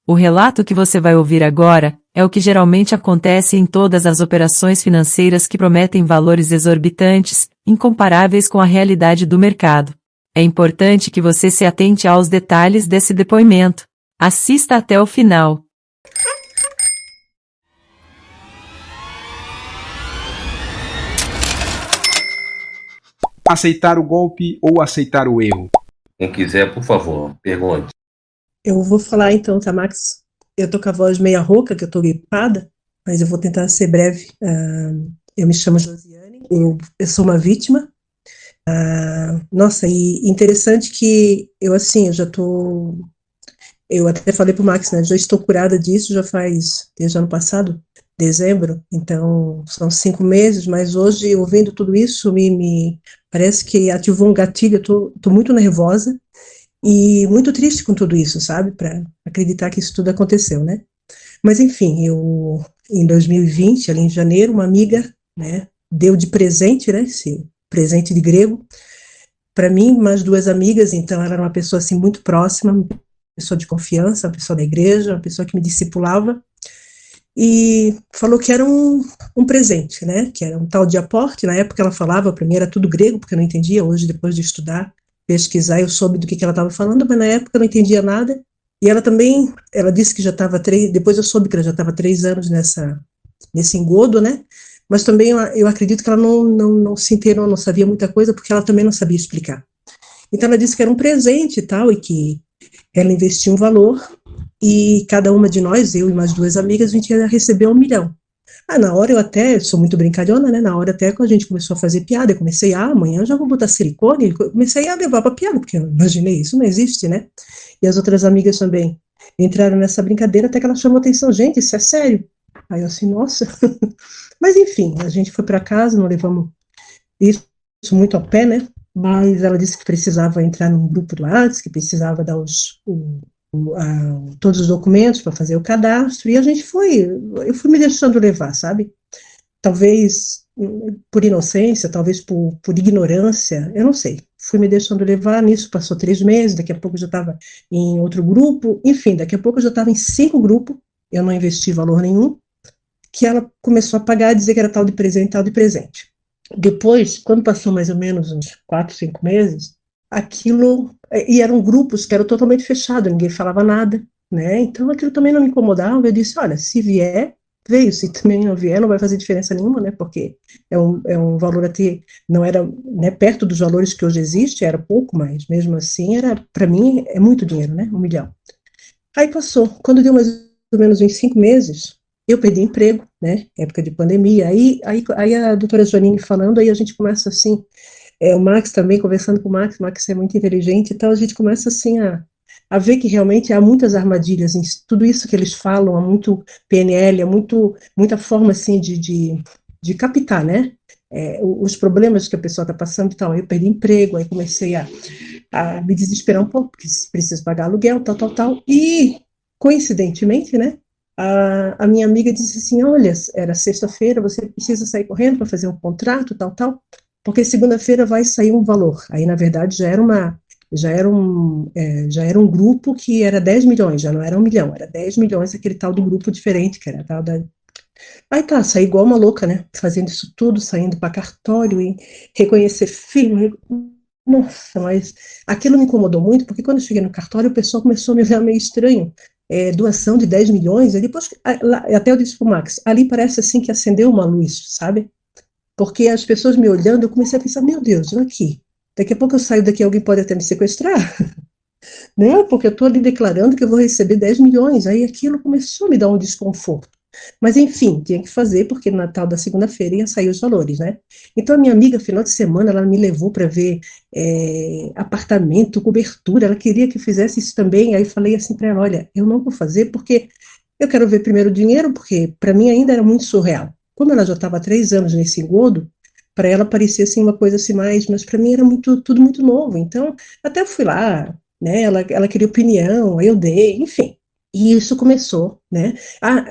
O relato que você vai ouvir agora é o que geralmente acontece em todas as operações financeiras que prometem valores exorbitantes, incomparáveis com a realidade do mercado. É importante que você se atente aos detalhes desse depoimento. Assista até o final. Aceitar o golpe ou aceitar o erro? Quem quiser, por favor, pergunte. Eu vou falar então, tá, Max? Eu tô com a voz meia rouca, que eu tô gripada, mas eu vou tentar ser breve. Eu me chamo Josiane, eu sou uma vítima. Nossa, e interessante que eu já tô... Eu até falei pro Max, né? Já estou curada disso, já faz, desde ano passado, dezembro, então são 5 meses, mas hoje, ouvindo tudo isso, me parece que ativou um gatilho, eu tô muito nervosa, e muito triste com tudo isso, sabe? Para acreditar que isso tudo aconteceu, né? Mas enfim, em 2020, ali em janeiro, uma amiga, né, deu de presente, né, esse presente de grego, para mim, mais duas amigas, então ela era uma pessoa assim muito próxima, uma pessoa de confiança, uma pessoa da igreja, uma pessoa que me discipulava, e falou que era um presente, né, que era um tal de aporte. Na época ela falava, para mim era tudo grego, porque eu não entendia. Hoje, depois de estudar, pesquisar, eu soube do que ela estava falando, mas na época eu não entendia nada. E ela também, ela disse que já estava depois eu soube que ela já estava 3 anos nesse engodo, né, mas também eu acredito que ela não se inteirou, não sabia muita coisa, porque ela também não sabia explicar. Então ela disse que era um presente e tal, e que ela investiu um valor, e cada uma de nós, eu e mais duas amigas, a gente ia receber 1 milhão. Na hora eu até, sou muito brincalhona, né, na hora até quando a gente começou a fazer piada, eu comecei, amanhã eu já vou botar silicone, comecei a levar pra piada, porque eu imaginei, isso não existe, né, e as outras amigas também entraram nessa brincadeira, até que ela chamou atenção, gente, isso é sério? Aí eu assim, nossa, mas enfim, a gente foi para casa, não levamos isso muito a pé, né, mas ela disse que precisava entrar num grupo do WhatsApp, que precisava dar todos os documentos para fazer o cadastro, e eu fui me deixando levar, sabe? Talvez por inocência, talvez por ignorância, eu não sei. Fui me deixando levar, nisso passou 3 meses, daqui a pouco eu já estava em outro grupo, enfim, daqui a pouco eu já estava em 5 grupos, eu não investi valor nenhum, que ela começou a pagar, a dizer que era tal de presente, tal de presente. Depois, quando passou mais ou menos uns 4, 5 meses, aquilo, e eram grupos que eram totalmente fechados, ninguém falava nada, né, então aquilo também não me incomodava. Eu disse, olha, se vier, veio, se também não vier, não vai fazer diferença nenhuma, né, porque é um valor até, não era, né, perto dos valores que hoje existe, era pouco, mas mesmo assim, para mim, é muito dinheiro, né, 1 milhão. Aí passou, quando deu mais ou menos uns 5 meses, eu perdi emprego, né, época de pandemia, aí a doutora Janine falando, aí a gente começa assim, o Max também, conversando com o Max é muito inteligente, então a gente começa assim a ver que realmente há muitas armadilhas em tudo isso que eles falam, há muito PNL, há muita forma assim de captar, né, os problemas que a pessoa está passando e tal. Aí eu perdi emprego, aí comecei a me desesperar um pouco, porque preciso pagar aluguel, tal, e coincidentemente, né, a minha amiga disse assim, olha, era sexta-feira, você precisa sair correndo para fazer um contrato, tal, porque segunda-feira vai sair um valor. Aí, na verdade, já era um grupo que era 10 milhões, já não era 1 milhão, era 10 milhões, aquele tal do grupo diferente, que era tal da... Aí tá, saí igual uma louca, né, fazendo isso tudo, saindo para cartório e reconhecer firma. Nossa, mas aquilo me incomodou muito, porque quando eu cheguei no cartório, o pessoal começou a me olhar meio estranho. Doação de 10 milhões, e depois, até eu disse pro Max, ali parece assim que acendeu uma luz, sabe? Porque as pessoas me olhando, eu comecei a pensar, meu Deus, olha aqui, daqui a pouco eu saio daqui, alguém pode até me sequestrar, né? Porque eu estou ali declarando que eu vou receber 10 milhões, aí aquilo começou a me dar um desconforto. Mas enfim, tinha que fazer, porque no Natal da segunda-feira ia sair os valores, né? Então a minha amiga, final de semana, ela me levou para ver apartamento, cobertura, ela queria que eu fizesse isso também, aí eu falei assim para ela, olha, eu não vou fazer porque eu quero ver primeiro o dinheiro, porque para mim ainda era muito surreal. Como ela já estava há 3 anos nesse engodo, para ela parecia assim uma coisa assim mais, mas para mim era tudo muito novo. Então, até fui lá, né? Ela queria opinião, aí eu dei, enfim. E isso começou, né?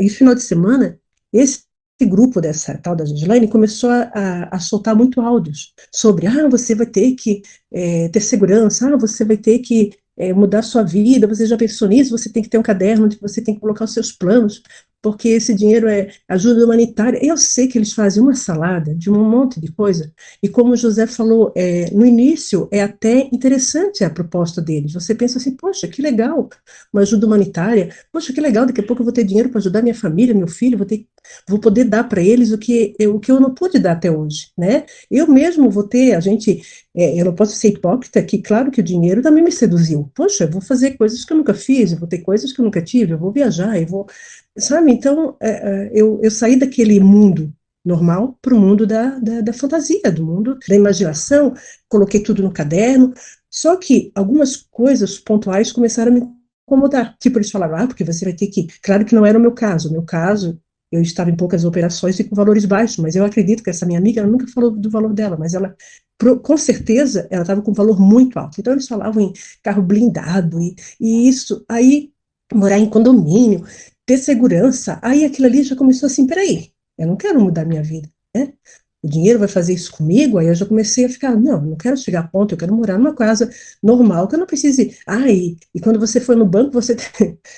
E final de semana, esse grupo dessa tal da Gislaine começou a soltar muito áudios sobre, você vai ter que ter segurança, você vai ter que mudar sua vida, você já pensou nisso? Você tem que ter um caderno onde você tem que colocar os seus planos, porque esse dinheiro é ajuda humanitária. Eu sei que eles fazem uma salada de um monte de coisa, e como o José falou, no início é até interessante a proposta deles. Você pensa assim, poxa, que legal, uma ajuda humanitária, poxa, que legal, daqui a pouco eu vou ter dinheiro para ajudar minha família, meu filho, vou poder dar para eles o que eu não pude dar até hoje, né? Eu mesmo vou ter, eu não posso ser hipócrita, que claro que o dinheiro também me seduziu. Poxa, eu vou fazer coisas que eu nunca fiz, eu vou ter coisas que eu nunca tive, eu vou viajar, sabe? Então, eu saí daquele mundo normal para o mundo da fantasia, do mundo da imaginação, coloquei tudo no caderno, só que algumas coisas pontuais começaram a me incomodar. Tipo, eles falaram, porque você vai ter que... Claro que não era o meu caso, eu estava em poucas operações e com valores baixos, mas eu acredito que essa minha amiga, ela nunca falou do valor dela, mas ela, com certeza, ela estava com um valor muito alto. Então, eles falavam em carro blindado e isso. Aí, morar em condomínio, ter segurança, aí aquilo ali já começou assim, peraí, eu não quero mudar minha vida, né? O dinheiro vai fazer isso comigo? Aí eu já comecei a ficar, não quero chegar a ponto, eu quero morar numa casa normal, que eu não precise. E quando você foi no banco, você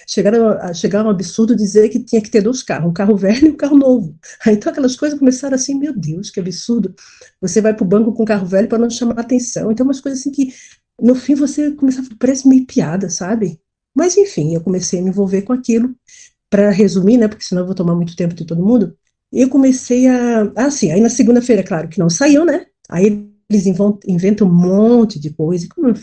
chegar a um absurdo dizer que tinha que ter 2 carros, um carro velho e um carro novo. Aí, então aquelas coisas começaram assim, meu Deus, que absurdo. Você vai para o banco com um carro velho para não chamar atenção. Então, umas coisas assim que, no fim, você começa a parece meio piada, sabe? Mas, enfim, eu comecei a me envolver com aquilo. Para resumir, né, porque senão eu vou tomar muito tempo de todo mundo, eu comecei sim, aí na segunda-feira, claro, que não saiu, né, aí eles inventam um monte de coisa, como eu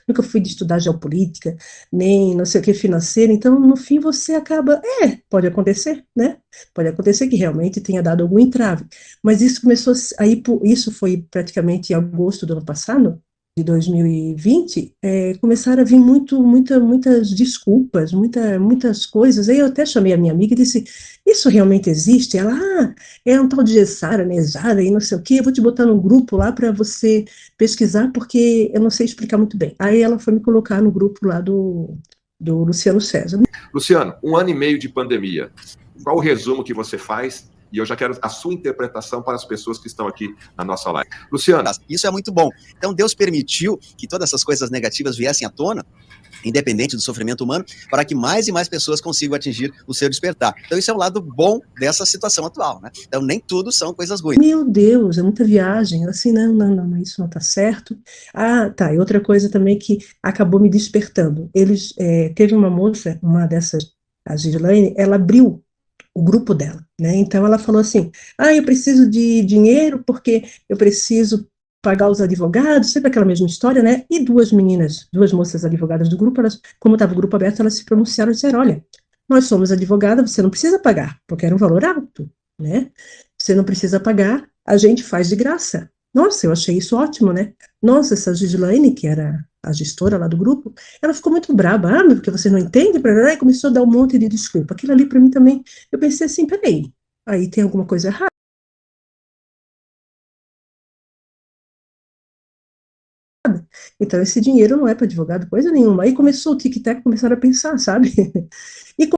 nunca fui de estudar geopolítica, nem não sei o que financeiro, então no fim você acaba, pode acontecer, né, pode acontecer que realmente tenha dado algum entrave, mas isso começou, aí isso foi praticamente em agosto do ano passado, de 2020, começaram a vir muitas desculpas, muitas coisas. Aí eu até chamei a minha amiga e disse, isso realmente existe? Ela, é um tal de Gessara, Nezara, e não sei o quê, eu vou te botar num grupo lá para você pesquisar, porque eu não sei explicar muito bem. Aí ela foi me colocar no grupo lá do Luciano César. Luciano, 1 ano e meio de pandemia. Qual o resumo que você faz? E eu já quero a sua interpretação para as pessoas que estão aqui na nossa live. Luciano. Isso é muito bom. Então Deus permitiu que todas essas coisas negativas viessem à tona, independente do sofrimento humano, para que mais e mais pessoas consigam atingir o seu despertar. Então isso é o lado bom dessa situação atual, né? Então nem tudo são coisas ruins. Meu Deus, é muita viagem. Assim, não, isso não está certo. Tá, e outra coisa também que acabou me despertando. Teve uma moça, uma dessas, a Gislaine, ela abriu o grupo dela, né? Então ela falou assim, eu preciso de dinheiro porque eu preciso pagar os advogados, sempre aquela mesma história, né? E 2 moças advogadas do grupo, como estava o grupo aberto, elas se pronunciaram e disseram, olha, nós somos advogadas, você não precisa pagar, porque era um valor alto, né? Você não precisa pagar, a gente faz de graça. Nossa, eu achei isso ótimo, né? Nossa, essa Gislaine, que era a gestora lá do grupo, ela ficou muito braba, porque você não entende, e começou a dar um monte de desculpa. Aquilo ali para mim também, eu pensei assim, peraí, aí tem alguma coisa errada. Então esse dinheiro não é para advogado, coisa nenhuma. Aí começou o tic-tac, começaram a pensar, sabe? E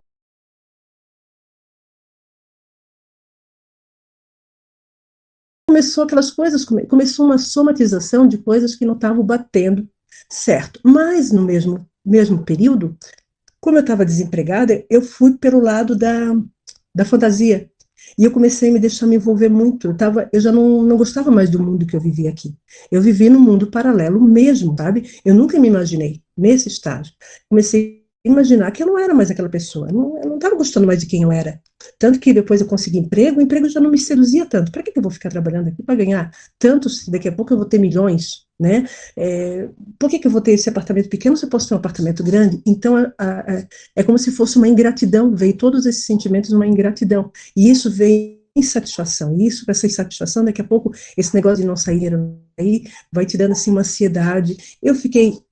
começou aquelas coisas, começou uma somatização de coisas que não estavam batendo certo. Mas no mesmo período, como eu estava desempregada, eu fui pelo lado da fantasia. E eu comecei a me envolver muito. Eu já não gostava mais do mundo que eu vivia aqui. Eu vivi num mundo paralelo mesmo, sabe? Eu nunca me imaginei nesse estágio. Comecei a imaginar que eu não era mais aquela pessoa. Eu não estava gostando mais de quem eu era. Tanto que depois eu consegui emprego, o emprego já não me seduzia tanto. Para que eu vou ficar trabalhando aqui para ganhar tanto, se daqui a pouco eu vou ter milhões, né? Por que eu vou ter esse apartamento pequeno se eu posso ter um apartamento grande? Então, é como se fosse uma ingratidão, veio todos esses sentimentos numa ingratidão. E isso veio insatisfação. E isso, essa insatisfação, daqui a pouco, esse negócio de não sair aí, vai te dando assim uma ansiedade.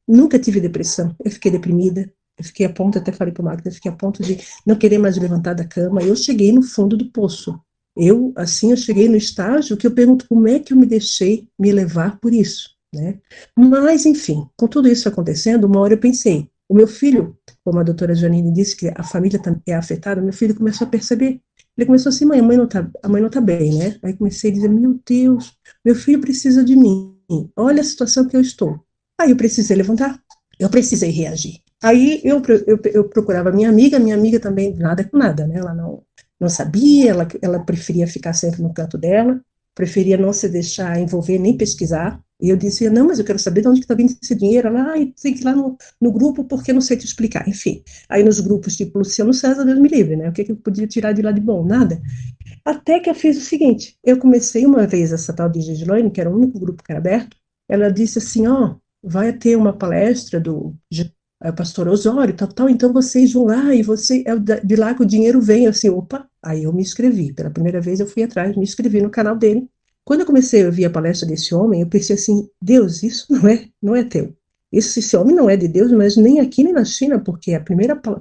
Nunca tive depressão, eu fiquei deprimida. Eu fiquei a ponto, até falei para o Marcos, eu fiquei a ponto de não querer mais levantar da cama. Eu cheguei no fundo do poço. Eu cheguei no estágio que eu pergunto como é que eu me deixei me levar por isso, né? Mas, enfim, com tudo isso acontecendo, uma hora eu pensei, o meu filho, como a doutora Janine disse, que a família é afetada, meu filho começou a perceber. Ele começou assim, a mãe não tá bem, né? Aí comecei a dizer, meu Deus, meu filho precisa de mim. Olha a situação que eu estou. Aí eu precisei levantar. eu precisei reagir. Aí eu procurava minha amiga também nada com nada, né? Ela não sabia, ela preferia ficar sempre no canto dela, preferia não se deixar envolver nem pesquisar. E eu dizia, não, mas eu quero saber de onde que está vindo esse dinheiro. Ela, tem que ir lá no grupo porque eu não sei te explicar. Enfim, aí nos grupos tipo Luciano César, Deus me livre, né? O que eu podia tirar de lá de bom? Nada. Até que eu fiz o seguinte, eu comecei uma vez essa tal de Gislaine, que era o único grupo que era aberto, ela disse assim, vai ter uma palestra do pastor Osório, tal, então vocês vão lá, e de lá que o dinheiro vem, assim, opa, aí eu me inscrevi, pela primeira vez eu fui atrás, me inscrevi no canal dele. Quando eu comecei a ouvir a palestra desse homem, eu pensei assim, Deus, isso não é teu. Esse homem não é de Deus, mas nem aqui nem na China, porque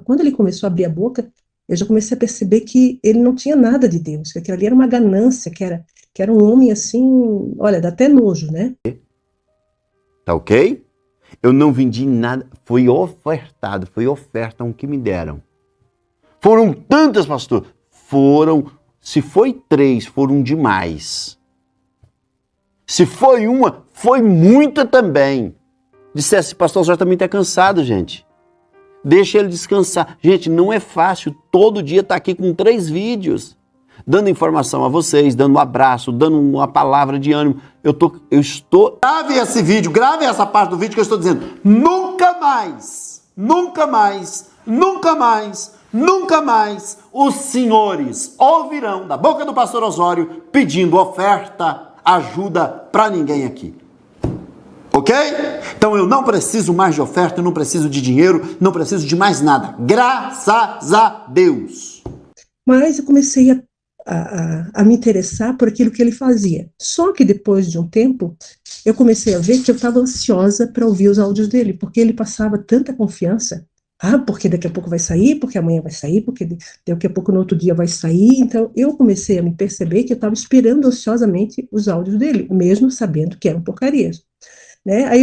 quando ele começou a abrir a boca, eu já comecei a perceber que ele não tinha nada de Deus, que aquilo ali era uma ganância, que era um homem assim, olha, dá até nojo, né? Tá ok? Eu não vendi nada, foi ofertado, foi oferta o que me deram. Foram tantas, pastor, se foi 3, foram demais. Se foi uma, foi muita também. Dissesse, pastor, já também está cansado, gente. Deixa ele descansar. Gente, não é fácil todo dia estar aqui com 3 vídeos, dando informação a vocês, dando um abraço, dando uma palavra de ânimo. Eu estou... Grave esse vídeo, grave essa parte do vídeo que eu estou dizendo. Nunca mais, nunca mais, nunca mais, nunca mais os senhores ouvirão da boca do pastor Osório pedindo oferta, ajuda para ninguém aqui. Ok? Então eu não preciso mais de oferta, eu não preciso de dinheiro, não preciso de mais nada. Graças a Deus. Mas eu comecei a me interessar por aquilo que ele fazia. Só que depois de um tempo, eu comecei a ver que eu estava ansiosa para ouvir os áudios dele, porque ele passava tanta confiança. Porque daqui a pouco vai sair, porque amanhã vai sair, porque daqui a pouco no outro dia vai sair. Então, eu comecei a me perceber que eu estava esperando ansiosamente os áudios dele, mesmo sabendo que eram porcarias. Né? Aí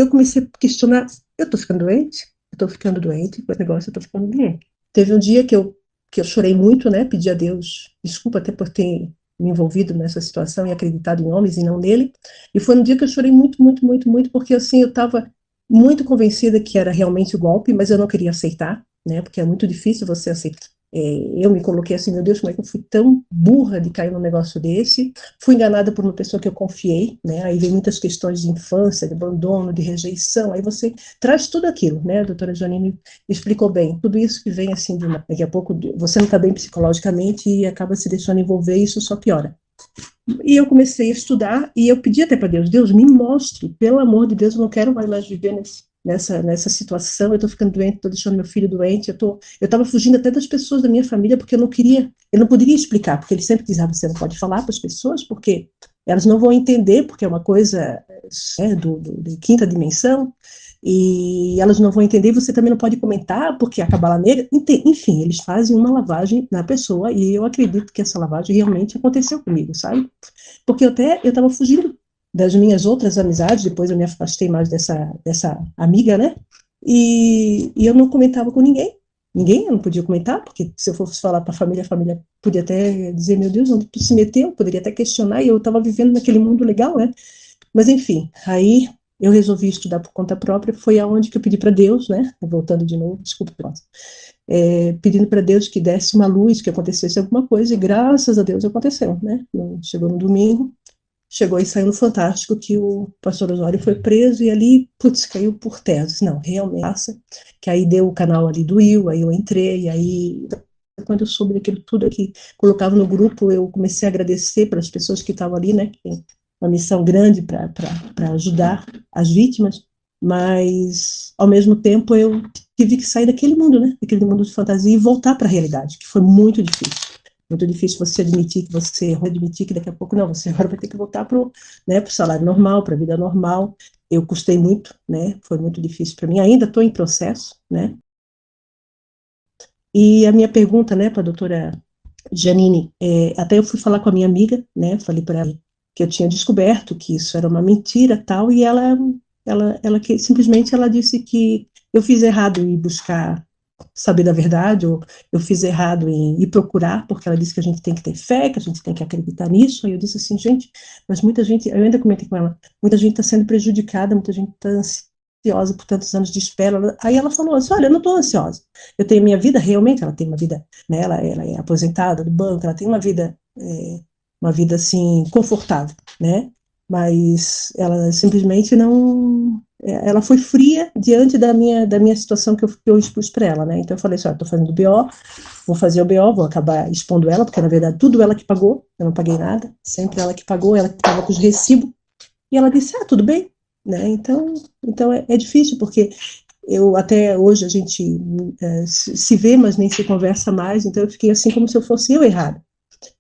eu comecei a questionar, eu estou ficando doente? Eu estou ficando doente com esse negócio, eu estou ficando doente. Teve um dia que eu chorei muito, né? Pedi a Deus desculpa até por ter me envolvido nessa situação e acreditado em homens e não nele. E foi um dia que eu chorei muito, muito, muito, muito, porque assim, eu estava muito convencida que era realmente o golpe, mas eu não queria aceitar, né? Porque é muito difícil você aceitar. Eu me coloquei assim, meu Deus, como é que eu fui tão burra de cair num negócio desse? Fui enganada por uma pessoa que eu confiei, né? Aí vem muitas questões de infância, de abandono, de rejeição, aí você traz tudo aquilo, né? A doutora Janine explicou bem, tudo isso que vem assim, daqui a pouco você não está bem psicologicamente e acaba se deixando envolver e isso só piora. E eu comecei a estudar e eu pedi até para Deus, me mostre, pelo amor de Deus, eu não quero mais viver nessa situação, eu estou ficando doente, estou deixando meu filho doente, eu estava fugindo até das pessoas da minha família, porque eu não poderia explicar, porque ele sempre dizia, você não pode falar para as pessoas, porque elas não vão entender, porque é uma coisa de quinta dimensão, e elas não vão entender, você também não pode comentar, porque a Cabala Negra, enfim, eles fazem uma lavagem na pessoa, e eu acredito que essa lavagem realmente aconteceu comigo, sabe? Porque eu estava fugindo das minhas outras amizades, depois eu me afastei mais dessa amiga, né, e eu não comentava com ninguém, eu não podia comentar, porque se eu fosse falar para a família podia até dizer, meu Deus, onde tu se meteu, poderia até questionar, e eu estava vivendo naquele mundo legal, né, mas enfim, aí eu resolvi estudar por conta própria, foi aonde que eu pedi para Deus, né, voltando de novo, desculpa, pedindo para Deus que desse uma luz, que acontecesse alguma coisa, e graças a Deus aconteceu, né, chegou no domingo, chegou e saiu no Fantástico que o pastor Osório foi preso e ali, caiu por terra. Não, realmente, que aí deu o canal ali do Will, aí eu entrei, e aí quando eu soube daquilo tudo aqui, colocava no grupo, eu comecei a agradecer para as pessoas que estavam ali, né, que tem uma missão grande para ajudar as vítimas, mas ao mesmo tempo eu tive que sair daquele mundo, né, daquele mundo de fantasia e voltar para a realidade, que foi muito difícil. Muito difícil você admitir que você errou, admitir que daqui a pouco não, você agora vai ter que voltar para o salário normal, para a vida normal. Eu custei muito, né? Foi muito difícil para mim, ainda estou em processo, né? E a minha pergunta, né, para a doutora Janine, até eu fui falar com a minha amiga, né? Falei para ela que eu tinha descoberto que isso era uma mentira, tal, e ela que simplesmente ela disse que eu fiz errado em buscar saber da verdade, ou eu fiz errado em ir procurar, porque ela disse que a gente tem que ter fé, que a gente tem que acreditar nisso, aí eu disse assim, gente, mas muita gente, eu ainda comentei com ela, muita gente está sendo prejudicada, muita gente está ansiosa por tantos anos de espera. Aí ela falou assim, olha, eu não estou ansiosa. Eu tenho minha vida, realmente, ela tem uma vida, né, ela é aposentada do banco, ela tem uma vida assim, confortável, né? Mas ela simplesmente não... Ela foi fria diante da minha situação que eu expus para ela, né? Então eu falei assim, estou fazendo o BO, vou fazer o BO, vou acabar expondo ela, porque na verdade tudo ela que pagou, eu não paguei nada, sempre ela que pagou, ela que estava com os recibos, e ela disse, tudo bem, né? Então é difícil, porque até hoje a gente se vê, mas nem se conversa mais, então eu fiquei assim como se eu fosse eu errada,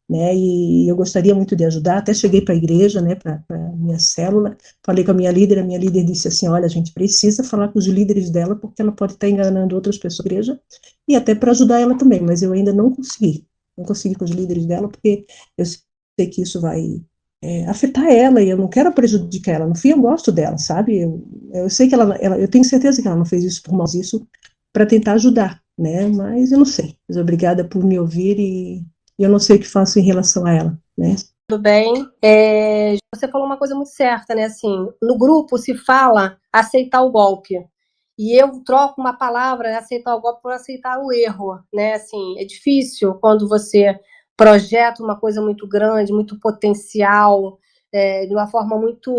né? E eu gostaria muito de ajudar, até cheguei para a igreja, né, para minha célula, falei com a minha líder disse assim, olha, a gente precisa falar com os líderes dela, porque ela pode estar enganando outras pessoas da igreja, e até para ajudar ela também, mas eu ainda não consegui com os líderes dela, porque eu sei que isso vai afetar ela, e eu não quero prejudicar ela, no fim eu gosto dela, sabe, eu sei que eu tenho certeza que ela não fez isso por mal, isso para tentar ajudar, né, mas eu não sei, mas obrigada por me ouvir e eu não sei o que faço em relação a ela, né. Tudo bem. Você falou uma coisa muito certa, né? Assim, no grupo se fala aceitar o golpe. E eu troco uma palavra, né, aceitar o golpe, por aceitar o erro, né? Assim, é difícil quando você projeta uma coisa muito grande, muito potencial, de uma forma muito...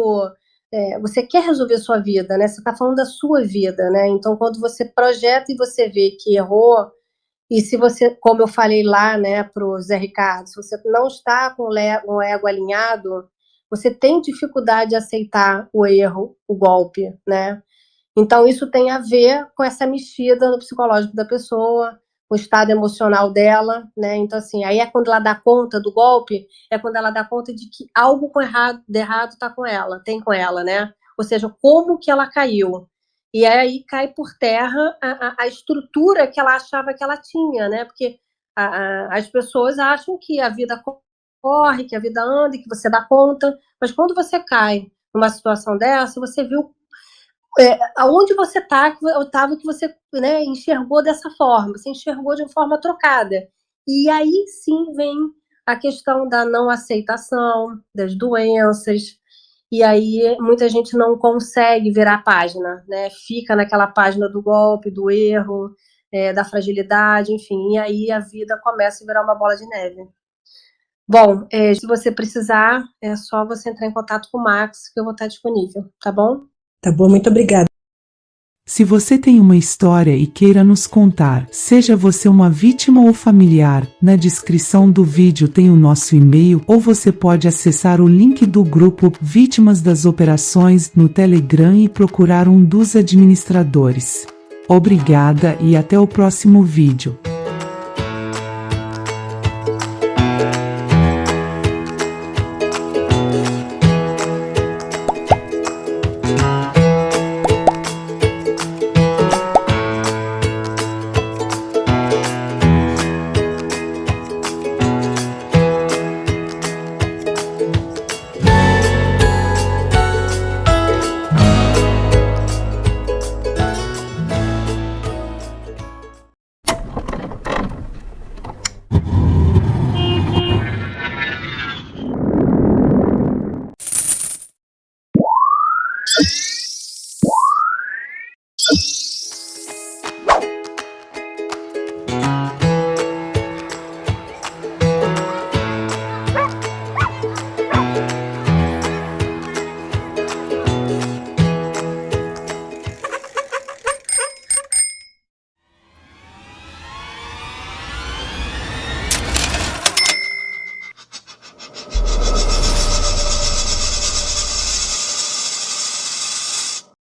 você quer resolver sua vida, né? Você está falando da sua vida, né? Então, quando você projeta e você vê que errou, e se você, como eu falei lá, né, para o Zé Ricardo, se você não está com o ego alinhado, você tem dificuldade de aceitar o erro, o golpe, né? Então, isso tem a ver com essa mexida no psicológico da pessoa, com o estado emocional dela, né? Então, assim, aí é quando ela dá conta do golpe, é quando ela dá conta de que algo de errado tá com ela, tem com ela, né? Ou seja, como que ela caiu. E aí cai por terra a estrutura que ela achava que ela tinha, né? Porque as pessoas acham que a vida corre, que a vida anda, que você dá conta, mas quando você cai numa situação dessa, você viu aonde você estava que você, né, enxergou dessa forma, você enxergou de uma forma trocada. E aí sim vem a questão da não aceitação, das doenças, e aí muita gente não consegue virar a página, né? Fica naquela página do golpe, do erro, da fragilidade, enfim, e aí a vida começa a virar uma bola de neve. Bom, se você precisar, é só você entrar em contato com o Max, que eu vou estar disponível, tá bom? Tá bom, muito obrigada. Se você tem uma história e queira nos contar, seja você uma vítima ou familiar, na descrição do vídeo tem o nosso e-mail ou você pode acessar o link do grupo Vítimas das Operações no Telegram e procurar um dos administradores. Obrigada e até o próximo vídeo.